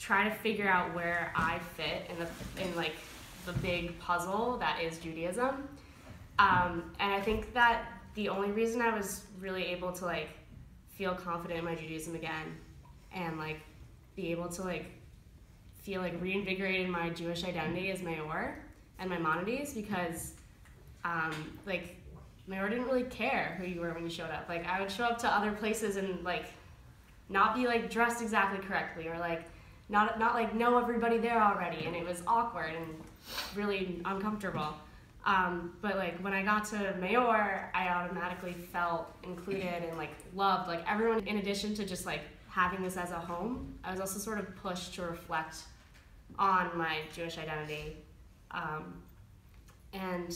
try to figure out where I fit in like the big puzzle that is Judaism. And I think that the only reason I was really able to like feel confident in my Judaism again and like be able to like feel like reinvigorated in my Jewish identity is MEOR and Maimonides, because like MEOR didn't really care who you were when you showed up. Like I would show up to other places and like not be like dressed exactly correctly, or like not like know everybody there already, and it was awkward and really uncomfortable. But like when I got to MEOR, I automatically felt included and like loved like everyone. In addition to just like having this as a home, I was also sort of pushed to reflect on my Jewish identity. And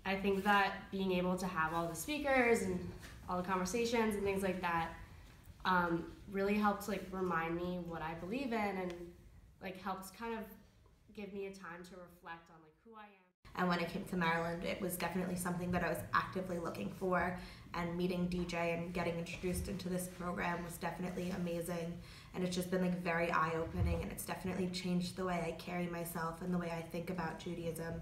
I think that being able to have all the speakers and all the conversations and things like that really helped like remind me what I believe in, and like helped kind of give me a time to reflect on like who I am. And when I came to Maryland, it was definitely something that I was actively looking for, and meeting DJ and getting introduced into this program was definitely amazing. And it's just been like very eye-opening, and it's definitely changed the way I carry myself and the way I think about Judaism,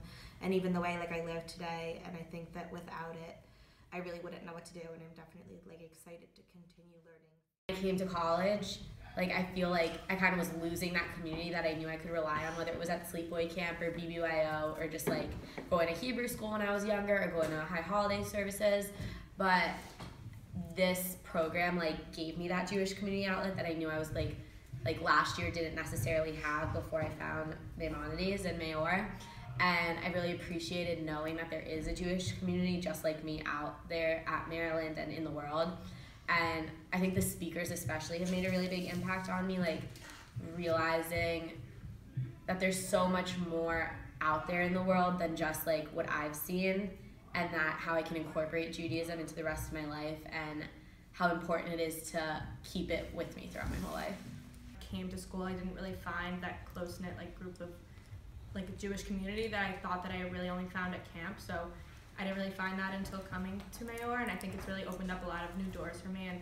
and even the way like I live today. And I think that without it, I really wouldn't know what to do, and I'm definitely like excited to continue learning. I came to college, like I feel like I kind of was losing that community that I knew I could rely on, whether it was at Sleepaway Camp or BBYO, or just like going to Hebrew school when I was younger, or going to high holiday services. But this program like gave me that Jewish community outlet that I knew I was like last year didn't necessarily have before I found Maimonides and MEOR. And I really appreciated knowing that there is a Jewish community just like me out there at Maryland and in the world. And I think the speakers especially have made a really big impact on me, like realizing that there's so much more out there in the world than just like what I've seen, and that how I can incorporate Judaism into the rest of my life, and how important it is to keep it with me throughout my whole life. Came to school, I didn't really find that close-knit like group of like a Jewish community that I thought that I really only found at camp. So I didn't really find that until coming to MEOR, and I think it's really opened up a lot of new doors for me and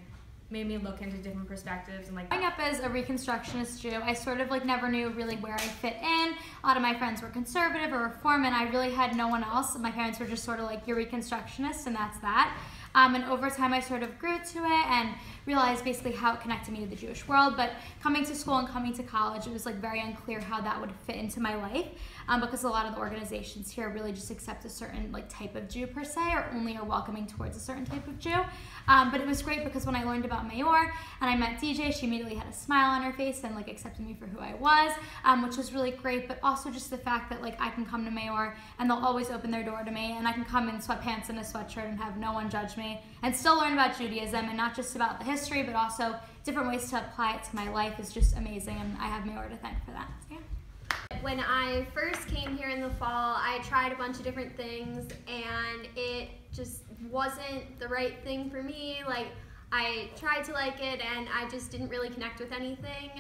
made me look into different perspectives. And like growing up as a Reconstructionist Jew, I sort of like never knew really where I fit in. A lot of my friends were conservative or Reform, and I really had no one else. My parents were just sort of like, you're Reconstructionist and that's that. And over time I sort of grew to it and realized basically how it connected me to the Jewish world. But coming to school and coming to college, it was like very unclear how that would fit into my life, because a lot of the organizations here really just accept a certain like type of Jew per se, or only are welcoming towards a certain type of Jew. But it was great because when I learned about MEOR and I met DJ, she immediately had a smile on her face and like accepted me for who I was, which was really great. But also just the fact that like I can come to MEOR and they'll always open their door to me, and I can come in sweatpants and a sweatshirt and have no one judge me, and still learn about Judaism, and not just about the history, but also different ways to apply it to my life is just amazing, and I have MEOR to thank for that. So, yeah. When I first came here in the fall, I tried a bunch of different things, and it just wasn't the right thing for me. Like, I tried to like it, and I just didn't really connect with anything.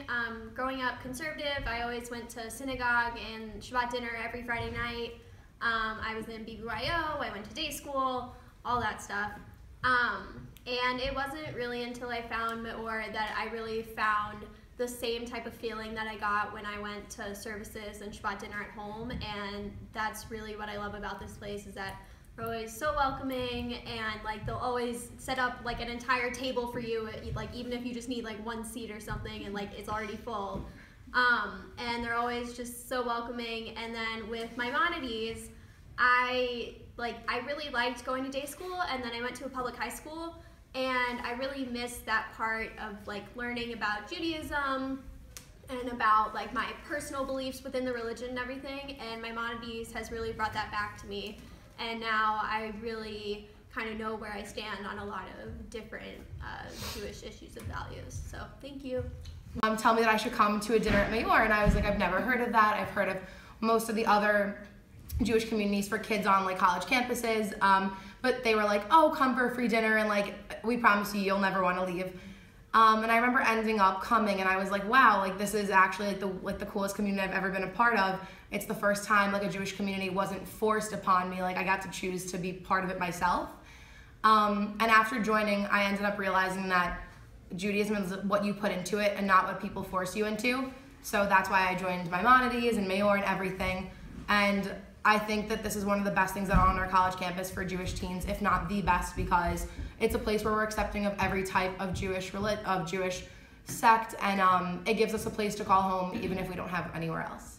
Growing up conservative, I always went to synagogue and Shabbat dinner every Friday night. I was in BBYO, I went to day school, all that stuff. And it wasn't really until I found MEOR that I really found the same type of feeling that I got when I went to services and Shabbat dinner at home. And that's really what I love about this place, is that they're always so welcoming, and like they'll always set up like an entire table for you, like even if you just need like one seat or something and like it's already full. And they're always just so welcoming. And then with Maimonides, I really liked going to day school, and then I went to a public high school, and I really missed that part of like learning about Judaism and about like my personal beliefs within the religion and everything. And Maimonides has really brought that back to me, and now I really kind of know where I stand on a lot of different Jewish issues and values. So thank you. Mom told me that I should come to a dinner at MEOR, and I was like, I've never heard of that. I've heard of most of the other Jewish communities for kids on like college campuses, but they were like, oh, come for a free dinner, and like we promise you you'll never want to leave. And I remember ending up coming, and I was like, wow, like this is actually like the coolest community I've ever been a part of. It's the first time like a Jewish community wasn't forced upon me. Like I got to choose to be part of it myself. And after joining, I ended up realizing that Judaism is what you put into it and not what people force you into. So that's why I joined Maimonides and MEOR and everything. And I think that this is one of the best things that are on our college campus for Jewish teens, if not the best, because it's a place where we're accepting of every type of Jewish sect, and it gives us a place to call home even if we don't have anywhere else.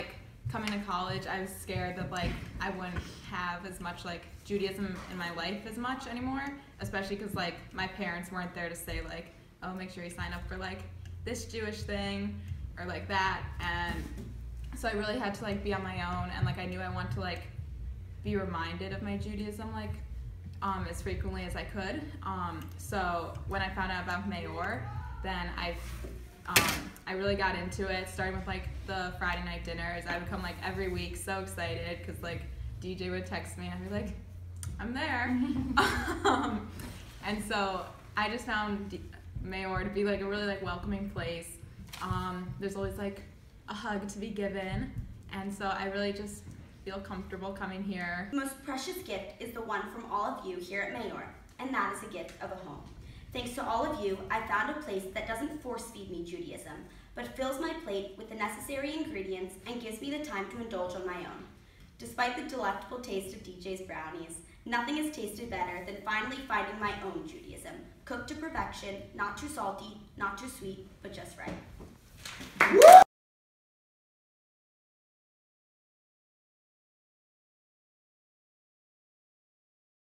Coming to college, I was scared that like I wouldn't have as much like Judaism in my life as much anymore, especially because like my parents weren't there to say like, oh, make sure you sign up for like this Jewish thing or like that. And so I really had to like be on my own, and like I knew I wanted to like be reminded of my Judaism like as frequently as I could. So when I found out about MEOR, then I really got into it, starting with like the Friday night dinners. I would come like every week, so excited, because like DJ would text me and I'd be like, I'm there. And so I just found MEOR to be like a really like welcoming place. There's always like a hug to be given, and so I really just feel comfortable coming here. The most precious gift is the one from all of you here at MEOR, and that is a gift of a home. Thanks to all of you, I found a place that doesn't force-feed me Judaism, but fills my plate with the necessary ingredients and gives me the time to indulge on my own. Despite the delectable taste of DJ's brownies, nothing has tasted better than finally finding my own Judaism, cooked to perfection, not too salty, not too sweet, but just right.